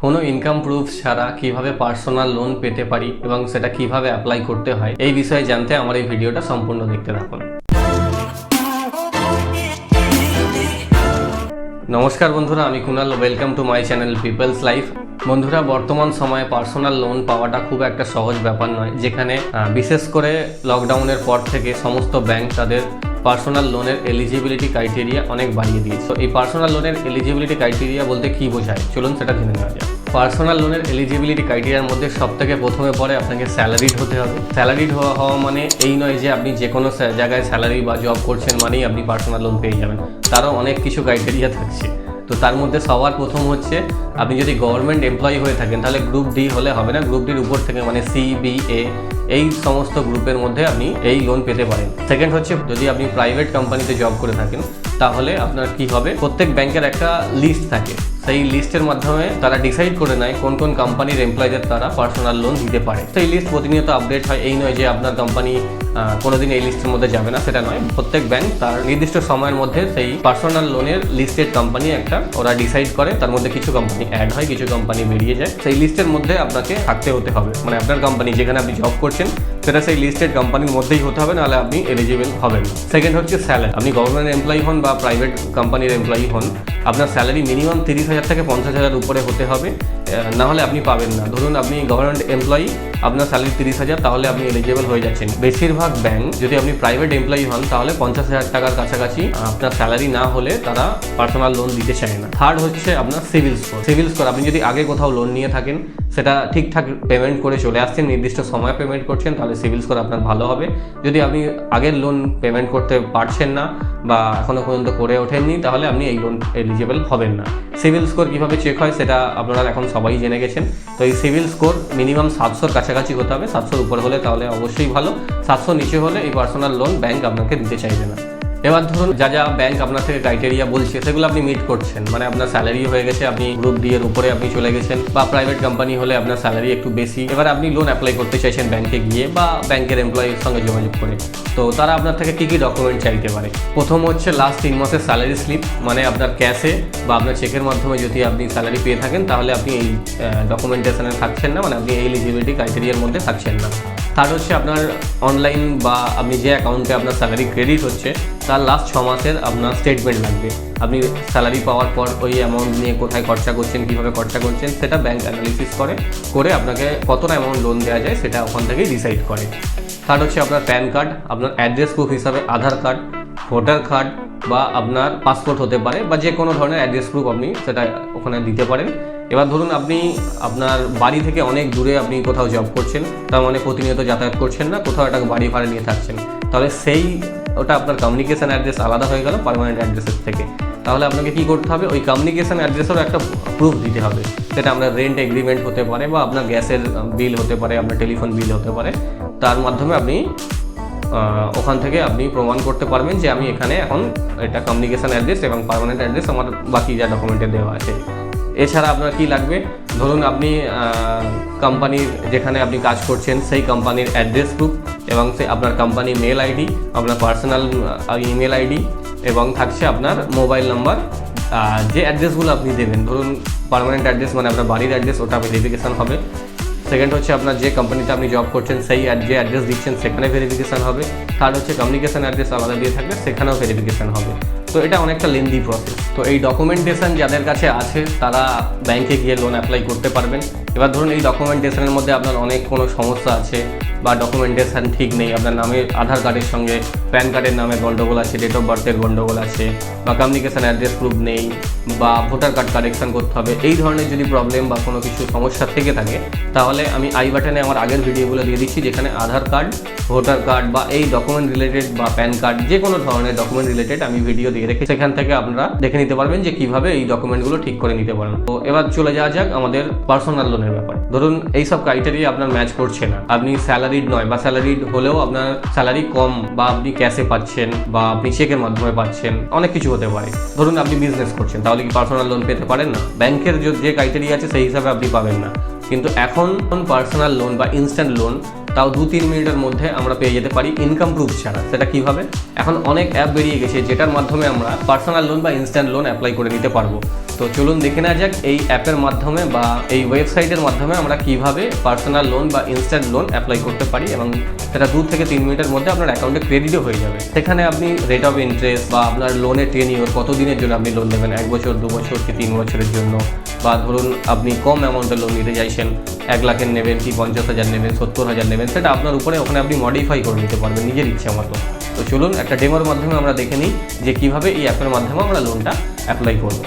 কোনো income proof ছাড়া কিভাবে পার্সোনাল লোন পেতে পারি এবং সেটা কিভাবে অ্যাপ্লাই করতে হয় এই বিষয়ে জানতে আমার এই ভিডিওটা সম্পূর্ণ দেখতে থাকুন। নমস্কার বন্ধুরা, আমি Kunal. Welcome to my channel people's life. বন্ধুরা, বর্তমান সময়ে পার্সোনাল লোন পাওয়াটা খুব একটা সহজ ব্যাপার নয়, যেখানে বিশেষ করে লকডাউনের পর থেকে সমস্ত ব্যাংক তাদের পার্সোনাল লোনের এলিজিবিলিটি ক্রাইটেরিয়া অনেক বাড়িয়ে দিয়েছে। তো এই পার্সোনাল লোনের এলিজিবিলিটি ক্রাইটেরিয়া বলতে কি বোঝায়, চলুন সেটা জেনে নেওয়া যায়। পার্সোনাল লোনের এলিজিবিলিটি ক্রাইটেরিয়ার মধ্যে সব থেকে প্রথমে পড়ে আপনাকে স্যালারিড হতে হবে। স্যালারিড হওয়া মানে এই নয় যে আপনি যে কোনো জায়গায় স্যালারি বা জব করছেন মানেই আপনি পার্সোনাল লোন পেয়ে যাবেন। তারও অনেক কিছু ক্রাইটেরিয়া থাকছে। তো তার মধ্যে সবার প্রথম হচ্ছে, আপনি যদি গভর্নমেন্ট এমপ্লয়ি হয়ে থাকেন তাহলে গ্রুপ ডি হলে হবে না, গ্রুপ ডির উপর থেকে মানে CBA এই সমস্ত গ্রুপের মধ্যে আপনি এই লোন পেতে পারেন। সেকেন্ড হচ্ছে, যদি আপনি প্রাইভেট কোম্পানিতে জব করে থাকেন তাহলে আপনার কি হবে, প্রত্যেক ব্যাংকের একটা লিস্ট থাকে, সেই লিস্টের মাধ্যমে তারা ডিসাইড করে নেয় কোন কোন কোম্পানির এমপ্লয়ীদের তারা পার্সোনাল লোন দিতে পারে। সেই লিস্ট প্রতিনিয়ত আপডেট হয়। এই নয় যে আপনার কোম্পানি কোনোদিন এই লিস্টের মধ্যে যাবে না, সেটা নয়। প্রত্যেক ব্যাংক তার নির্দিষ্ট সময়ের মধ্যে সেই পার্সোনাল লোনের লিস্টেড কোম্পানি একটা ওরা ডিসাইড করে, তার মধ্যে কিছু কোম্পানি অ্যাড হয়, কিছু কোম্পানি বেরিয়ে যায়। সেই লিস্টের মধ্যে আপনাকে থাকতে হতে হবে, মানে আপনার কোম্পানি যেখানে আপনি জব করছেন সেটা সেই লিস্টেড কোম্পানির মধ্যেই হতে হবে, নাহলে আপনি এলিজিবল হবেন না। সেকেন্ড হচ্ছে স্যালারি। আপনি গভর্নমেন্ট এমপ্লয়ি হন বা প্রাইভেট কোম্পানির এমপ্লয়ি হন, আপনার স্যালারি মিনিমাম 30,000 থেকে 50,000 উপরে হতে হবে, না হলে আপনি পাবেন না। ধরুন আপনি গভর্নমেন্ট এমপ্লয়ি, আপনার স্যালারি 30,000, তাহলে আপনি এলিজিবল হয়ে যাচ্ছেন। বেশিরভাগ ব্যাংক, যদি আপনি প্রাইভেট এমপ্লয়ি হন তাহলে 50,000 টাকার কাছাকাছি আপনার স্যালারি না হলে তারা পার্সোনাল লোন দিতে চায় না। থার্ড হচ্ছে আপনার সিভিল স্কোর। সিভিল স্কোর, আপনি যদি আগে কোথাও লোন নিয়ে থাকেন, সেটা ঠিকঠাক পেমেন্ট করে চলে আসছেন, নির্দিষ্ট সময় পেমেন্ট করছেন, তাহলে সিভিল স্কোর আপনার ভালো হবে। যদি আপনি আগের লোন পেমেন্ট করতে পারছেন না বা এখনো পর্যন্ত করে ওঠেননি, তাহলে আপনি এই লোন এলিজিবল হবেন না। সিভিল স্কোর কীভাবে চেক হয় সেটা আপনারা এখন সবাই জেনে গেছেন। তো এই সিভিল স্কোর মিনিমাম 700-র কাছাকাছি হতে হবে। 700-র উপর হলে তাহলে অবশ্যই ভালো, 700 নিচে হলে এই পার্সোনাল লোন ব্যাংক আপনাকে দিতে চাইবে না। এবার ধরুন যা যা ব্যাংক আপনার থেকে ক্রাইটেরিয়া বলছে সেগুলো আপনি মিট করছেন, মানে আপনার স্যালারি হয়ে গেছে, আপনি গ্রুপ ডি এর উপরে আপনি চলে গেছেন, বা প্রাইভেট কোম্পানি হলে আপনার স্যালারি একটু বেশি, এবার আপনি লোন অ্যাপ্লাই করতে চাইছেন ব্যাংকে গিয়ে বা ব্যাংকের এমপ্লয়ির সঙ্গে যোগাযোগ করে। তো তারা আপনার থেকে কী কী ডকুমেন্ট চাইতে পারে। প্রথম হচ্ছে লাস্ট 3 মাসের স্যালারি স্লিপ, মানে আপনার ক্যাশে বা আপনার চেকের মাধ্যমে যদি আপনি স্যালারি পেয়ে থাকেন তাহলে আপনি এই ডকুমেন্টেশনে থাকছেন না, মানে আপনি এই এলিজিবিলিটি ক্রাইটেরিয়ার মধ্যে থাকছেন না। থার্ড হচ্ছে আপনার অনলাইন বা আপনি যে অ্যাকাউন্টে আপনার স্যালারি ক্রেডিট হচ্ছে তার লাস্ট 6 মাসের আপনার স্টেটমেন্ট লাগবে। আপনি স্যালারি পাওয়ার পর ওই অ্যামাউন্ট নিয়ে কোথায় খরচা করছেন, কীভাবে খরচা করছেন, সেটা ব্যাংক অ্যানালিসিস করে আপনাকে কতটা অ্যামাউন্ট লোন দেওয়া যায় সেটা ওখান থেকেই ডিসাইড করে। থার্ড হচ্ছে আপনার প্যান কার্ড, আপনার অ্যাড্রেস প্রুফ হিসাবে আধার কার্ড, ভোটার কার্ড বা আপনার পাসপোর্ট হতে পারে, বা যে কোনো ধরনের অ্যাড্রেস প্রুফ আপনি সেটা ওখানে দিতে পারেন। এবার ধরুন আপনি আপনার বাড়ি থেকে অনেক দূরে আপনি কোথাও জব করছেন, তার মানে প্রতিনিয়ত যাতায়াত করছেন না, কোথাও একটা বাড়ি ভাড়া নিয়ে থাকছেন, তাহলে ওটা আপনার কমিউনিকেশন অ্যাড্রেস আলাদা হয়ে গেল পার্মানেন্ট অ্যাড্রেসের থেকে। তাহলে আপনাকে কী করতে হবে, ওই কমিউনিকেশন অ্যাড্রেসেরও একটা প্রুফ দিতে হবে। সেটা আপনার রেন্ট এগ্রিমেন্ট হতে পারে, বা আপনার গ্যাসের বিল হতে পারে, আপনার টেলিফোন বিল হতে পারে। তার মাধ্যমে আপনি ওখান থেকে আপনি প্রমাণ করতে পারবেন যে আমি এখানে এখন এটা কমিউনিকেশন অ্যাড্রেস এবং পার্মানেন্ট অ্যাড্রেস আমার বাকি যা ডকুমেন্টে দেওয়া আছে। এছাড়া আপনার কি লাগবে, ধরুন আপনি কোম্পানির যেখানে আপনি কাজ করছেন সেই কোম্পানির অ্যাড্রেস প্রুফ, এবং আপনার কোম্পানি মেল আইডি, আপনার পার্সোনাল ইমেল আইডি, এবং থাকছে আপনার মোবাইল নাম্বার। যে অ্যাড্রেসগুলো আপনি দেবেন, ধরুন পার্মানেন্ট অ্যাড্রেস মানে আপনার বাড়ির অ্যাড্রেস, ওটা ভেরিফিকেশান হবে। সেকেন্ড হচ্ছে আপনার যে কোম্পানিতে আপনি জব করছেন সেই যে অ্যাড্রেস দিচ্ছেন সেখানে ভেরিফিকেশান হবে। থার্ড হচ্ছে কমিউনিকেশন অ্যাড্রেস আলাদা দিয়ে থাকবে, সেখানেও ভেরিফিকেশান হবে। তো এটা অনেকটা লেন্দি প্রসেস। তো এই ডকুমেন্টেশন যাদের কাছে আছে তারা ব্যাংকে গিয়ে লোন অ্যাপ্লাই করতে পারবেন। এবার ধরুন এই ডকুমেন্টেশনের মধ্যে আপনার অনেক কোনো সমস্যা আছে বা ডকুমেন্টেশন ঠিক নেই, আপনার নামের আধার কার্ডের সঙ্গে প্যান কার্ডের নামে গন্ডগোল আছে, ডেট অফ বার্থের গন্ডগোল আছে, বা কমিউনিকেশন অ্যাড্রেস প্রুফ নেই, বা ভোটার কার্ড কারেকশন করতে হবে, এই ধরনের যদি প্রবলেম বা কোনো কিছু সমস্যা থেকে থাকে তাহলে আমি আই বাটনে আমার আগের ভিডিওগুলো দিয়ে দিচ্ছি, যেখানে আধার কার্ড, ভোটার কার্ড বা এই ডকুমেন্ট রিলেটেড বা প্যান কার্ড যে কোনো ধরনের ডকুমেন্ট রিলেটেড আমি ভিডিও দিয়ে রেখে, সেখান থেকে আপনারা দেখে নিতে পারবেন যে কিভাবে এই ডকুমেন্টগুলো ঠিক করে নিতে পারেন। তো এবার চলে যাওয়া যাক আমাদের পার্সোনাল লোনের ব্যাপারে। ধরুন এইসব ক্রাইটেরিয়া আপনার ম্যাচ করছে না, আপনি স্যালারিড নয়, বা স্যালারিড হলেও আপনার স্যালারি কম, বা আপনি ক্যাশে পাচ্ছেন বা আপনি চেকের মাধ্যমে পাচ্ছেন, অনেক কিছু হতে পারে। ধরুন আপনি বিজনেস করছেন, তাহলে কি পার্সোনাল লোন পেতে পারেন না? ব্যাংকের যে ক্রাইটেরিয়া আছে সেই হিসাবে আপনি পাবেন না। কিন্তু এখন পার্সোনাল লোন বা ইনস্ট্যান্ট লোন তাও 2-3 মিনিটের মধ্যে আমরা পেয়ে যেতে পারি ইনকাম প্রুফ ছাড়া। সেটা কিভাবে? এখন অনেক অ্যাপ বেরিয়ে গেছে যেটার মাধ্যমে আমরা পার্সোনাল লোন বা ইনস্ট্যান্ট লোন অ্যাপ্লাই করে নিতে পারবো। তো চলুন দেখে নেওয়া যাক এই অ্যাপের মাধ্যমে বা এই ওয়েবসাইটের মাধ্যমে আমরা কিভাবে পার্সোনাল লোন বা ইনস্ট্যান্ট লোন অ্যাপ্লাই করতে পারি, এবং সেটা 2 থেকে 3 মিনিটের মধ্যে আপনার অ্যাকাউন্টে ক্রেডিটও হয়ে যাবে। সেখানে আপনি রেট অফ ইন্টারেস্ট বা আপনার লোনের টেনিওর কত দিনের জন্য আপনি লোন নেবেন, 1 বছর, 2 বছর কি 3 বছরের জন্য, বা ধরুন আপনি কম অ্যামাউন্টের লোন নিতে চাইছেন, 1 লাখের নেবেন কি 50,000 নেবেন, 70,000 নেবেন, সেটা আপনার উপরে, ওখানে আপনি মডিফাই করে নিতে পারবেন নিজের ইচ্ছা মতো। তো চলুন একটা ডেমোর মাধ্যমে আমরা দেখে নিই যে কীভাবে এই অ্যাপের মাধ্যমে আমরা লোনটা অ্যাপ্লাই করব।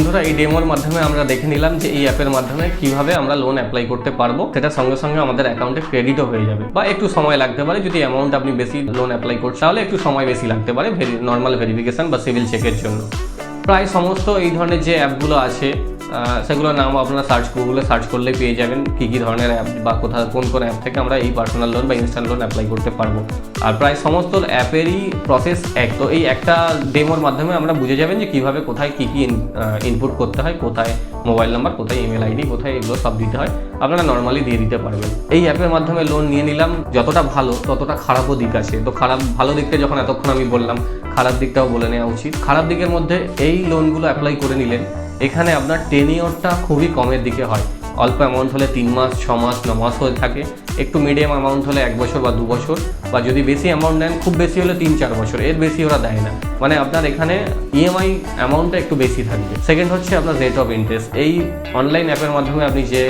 বন্ধুরা এই ডেমোর মাধ্যমে আমরা দেখে নিলাম যে এই অ্যাপের মাধ্যমে কিভাবে আমরা লোন অ্যাপ্লাই করতে পারবো, সেটা সঙ্গে সঙ্গে আমাদের অ্যাকাউন্টে ক্রেডিটও হয়ে যাবে, বা একটু সময় লাগতে পারে। যদি অ্যামাউন্ট আপনি বেশি লোন অ্যাপ্লাই করছেন তাহলে একটু সময় বেশি লাগতে পারে নর্মাল ভেরিফিকেশন বা সিভিল চেকের জন্য। প্রায় সমস্ত এই ধরনের যে অ্যাপগুলো আছে সেগুলোর নাম আপনারা গুগলে সার্চ করলে পেয়ে যাবেন কী কী ধরনের অ্যাপ বা কোন অ্যাপ থেকে আমরা এই পার্সোনাল লোন বা ইনস্ট্যান্ট লোন অ্যাপ্লাই করতে পারবো। আর প্রায় সমস্ত অ্যাপেরই প্রসেস এক। তো এই একটা ডেমোর মাধ্যমে আমরা বুঝে যাবেন যে কীভাবে কোথায় কী কী ইনপুট করতে হয়, কোথায় মোবাইল নাম্বার, কোথায় ইমেল আইডি, কোথায় এগুলো সব দিতে হয়, আপনারা নর্মালি দিয়ে দিতে পারবেন। এই অ্যাপের মাধ্যমে লোন নিয়ে নিলাম, যতটা ভালো ততটা খারাপও দিক আছে। তো ভালো দিকটা যখন এতক্ষণ আমি বললাম, খারাপ দিকটাও বলে নেওয়া উচিত। খারাপ দিকের মধ্যে এই লোনগুলো অ্যাপ্লাই করে নিলেন, এখানে আপনার টেনিওরটা খুবই কমের দিকে হয়। অল্প অ্যামাউন্ট হলে 3 মাস, 6 মাস, 9 মাস হয়ে থাকে। একটু মিডিয়াম অ্যামাউন্ট হলে 1 বছর বা 2 বছর, বা যদি বেশি অ্যামাউন্ট নেন খুব বেশি হলে 3-4 বছর, এর বেশি ওরা দেয় না। মানে আপনার এখানে ইএমআই অ্যামাউন্টটা একটু বেশি থাকবে। সেকেন্ড হচ্ছে আপনার রেট অফ ইন্টারেস্ট। এই অনলাইন অ্যাপের মাধ্যমে আপনি যে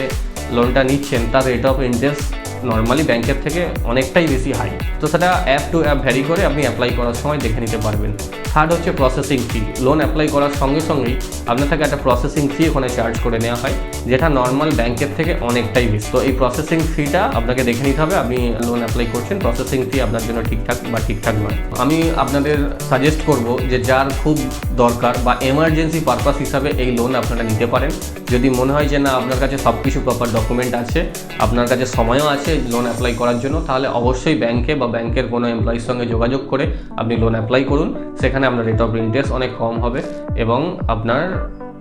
লোনটা নিচ্ছেন তার রেট অফ ইন্টারেস্ট নর্মালি ব্যাংকের থেকে অনেকটাই বেশি হাই। তো সেটা অ্যাপ টু অ্যাপ ভ্যারি করে, আপনি অ্যাপ্লাই করার সময় দেখে নিতে পারবেন। থার্ড হচ্ছে প্রসেসিং ফি। লোন অ্যাপ্লাই করার সঙ্গে সঙ্গেই আপনার থেকে একটা প্রসেসিং ফি ওখানে চার্জ করে নেওয়া হয়, যেটা নর্মাল ব্যাংকের থেকে অনেকটাই বেশি। তো এই প্রসেসিং ফিটা আপনাকে দেখে নিতে হবে। আপনি লোন অ্যাপ্লাই করছেন, প্রসেসিং ফি আপনার জন্য ঠিকঠাক নয়। আমি আপনাদের সাজেস্ট করব যে যার খুব দরকার বা এমার্জেন্সি পারপাস হিসাবে এই লোন আপনারা নিতে পারেন। যদি মনে হয় যে না আপনার কাছে সব কিছু প্রপার ডকুমেন্ট আছে, আপনার কাছে সময়ও আছে লোন অ্যাপ্লাই করার জন্য, তাহলে অবশ্যই ব্যাংকে বা ব্যাংকের কোনো এমপ্লয়ির সঙ্গে যোগাযোগ করে আপনি লোন অ্যাপ্লাই করুন। সেখানে আপনার রেট অফ ইন্টারেস্ট অনেক কম হবে এবং আপনার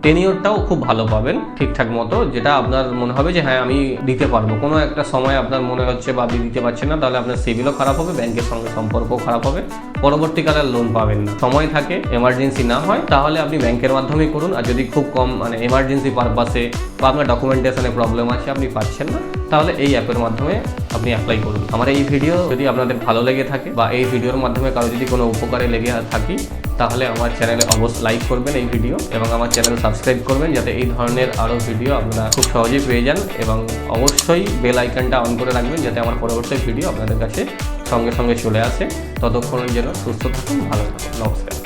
টেনিওরটাও খুব ভালো পাবেন ঠিকঠাক মতো, যেটা আপনার মনে হবে যে হ্যাঁ আমি দিতে পারবো। কোনো একটা সময় আপনার মনে হচ্ছে বা আপনি দিতে পারছেন না, তাহলে আপনার সিভিলও খারাপ হবে, ব্যাংকের সঙ্গে সম্পর্কও খারাপ হবে, পরবর্তীকালে লোন পাবেন না। সময় থাকে, এমার্জেন্সি না হয়, তাহলে আপনি ব্যাংকের মাধ্যমেই করুন। আর যদি খুব কম মানে এমার্জেন্সি পারপাসে বা আপনার ডকুমেন্টেশনে প্রবলেম আছে, আপনি পাচ্ছেন না, তাহলে এই অ্যাপের মাধ্যমে আপনি অ্যাপ্লাই করুন। আমার এই ভিডিও যদি আপনাদের ভালো লেগে থাকে বা এই ভিডিওর মাধ্যমে কারো যদি কোনো উপকারে লেগে থাকি, তাহলে আমার চ্যানেলে অবশ্যই লাইক করবেন এই ভিডিও, এবং আমার চ্যানেল সাবস্ক্রাইব করবেন, যাতে এই ধরনের আরও ভিডিও আপনারা খুব সহজেই পেয়ে যান। এবং অবশ্যই বেল আইকনটা অন করে রাখবেন, যাতে আমার পরবর্তী ভিডিও আপনাদের কাছে সঙ্গে সঙ্গে চলে আসে। ততক্ষণের জন্য সুস্থ থাকুন, ভালো থাকুন, নমস্কার।